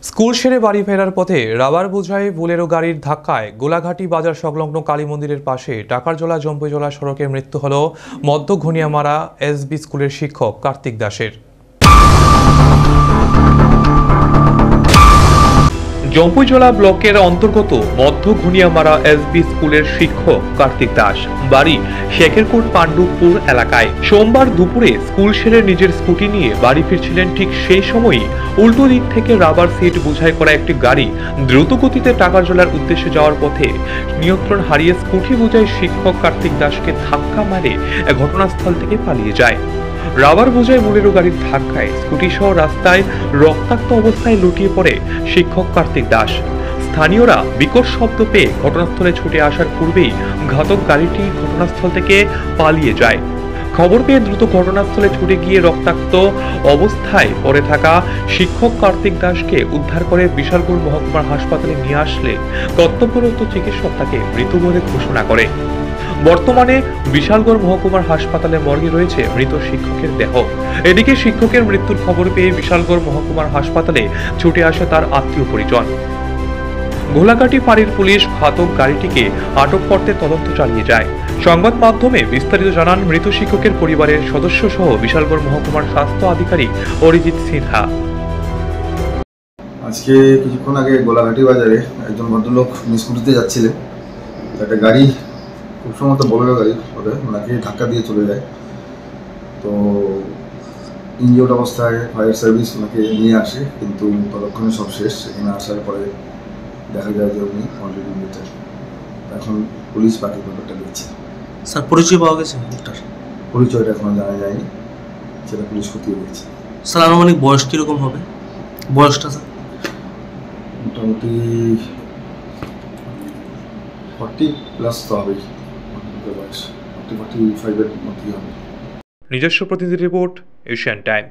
School সেরে বাড়ি ফেরার পথে রাবার বোঝাই বোলেরো গাড়ির ধাক্কায় গোলাঘাটি বাজার সংলগ্ন কালী মন্দিরের পাশে টাকারজোলা জম্পুইজোলা সড়কে মৃত্যু হল মধ্য ঘনিয়ামারা এসবি স্কুলের শিক্ষক কার্তিক দাসের। জম্পুইজোলা ব্লকের অন্তর্গত মধ্য ঘনিয়ামারা এসবি স্কুলের শিক্ষক কার্তিক দাস বাড়ি শেখেরকোট পাণ্ডুপুর এলাকায় সোমবার দুপুরে স্কুল সেরে নিজের স্কুটি নিয়ে বাড়ি ফিরছিলেন। ঠিক সেই সময়ই উল্টো দিক থেকে রাবার সিট বোঝাই করা একটি গাড়ি দ্রুত গতিতে টাকারজোলার উদ্দেশ্যে যাওয়ার পথে নিয়ন্ত্রণ হারিয়ে স্কুটি বোঝাই শিক্ষক কার্তিক দাসকে ধাক্কা মারে ঘটনাস্থল থেকে পালিয়ে যায়। রাবার বোঝাই বোলেরো গাড়ির ধাক্কায় স্কুটি সহ রাস্তায় রক্তাক্ত অবস্থায় লুটিয়ে পড়ে শিক্ষক কার্তিক দাস। স্থানীয়রা বিকট শব্দ পেয়ে ঘটনাস্থলে ছুটে আসার পূর্বেই ঘাতক গাড়িটি ঘটনাস্থল থেকে পালিয়ে যায়। খবর পেয়ে দ্রুত ঘটনাস্থলে ছুটে গিয়ে রক্তাক্ত অবস্থায় পড়ে থাকা শিক্ষক কার্তিক দাসকে উদ্ধার করে বিশালগড় মহকুমার হাসপাতালে নিয়ে আসলে কর্তব্যরত চিকিৎসক তাকে মৃত বলে ঘোষণা করে। বর্তমানে বিশালগড় মহকুমার হাসপাতালে মর্গে রয়েছে মৃত শিক্ষকের দেহ। এদিকে শিক্ষকের মৃত্যুর খবর পেয়ে বিশালগড় মহকুমার হাসপাতালে ছুটে আসে তার আত্মীয় পরিজন। গোলাঘাটি ফাঁড়ির পুলিশ ঘাতক গাড়িটিকে আটক করতে তদন্ত চালিয়ে যায়। সংবাদ মাধ্যমে বিস্তারিত জানান মৃত শিক্ষকের পরিবারের সদস্য সহ বিশালগড় মহকুমার স্বাস্থ্য আধিকারিক অরিজিৎ সিনহা। আজকে কিছুক্ষণ আগে গোলাঘাটি বাজারে একজন ভদ্রলোক স্কুটিতে যাচ্ছিলেন, একটা গাড়ি খুব সম্ভবত বোলেরো গাড়ি ওদের ওনাকে ধাক্কা দিয়ে চলে যায়। তো ইনজিওর্ড অবস্থায় ফায়ার সার্ভিস ওনাকে নিয়ে আসে, কিন্তু ততক্ষণে সব শেষ। সেখানে আসার পরে দেখা যায় যে উনি অলরেডি মৃত। এখন পুলিশ বাকি ব্যাপারটা দেখছে। স্যার পরিচয় পাওয়া গেছে? পরিচয়টা এখনো জানা যায়নি, সেটা পুলিশ খতিয়ে দেখছে। স্যার আনুমানিক বয়স কীরকম হবে? বয়সটা স্যার মোটামুটি 40+ তো হবেই, বয়স 40-45-এর মধ্যেই হবে। নিজস্ব প্রতিনিধি রিপোর্ট, এশিয়ান টাইম।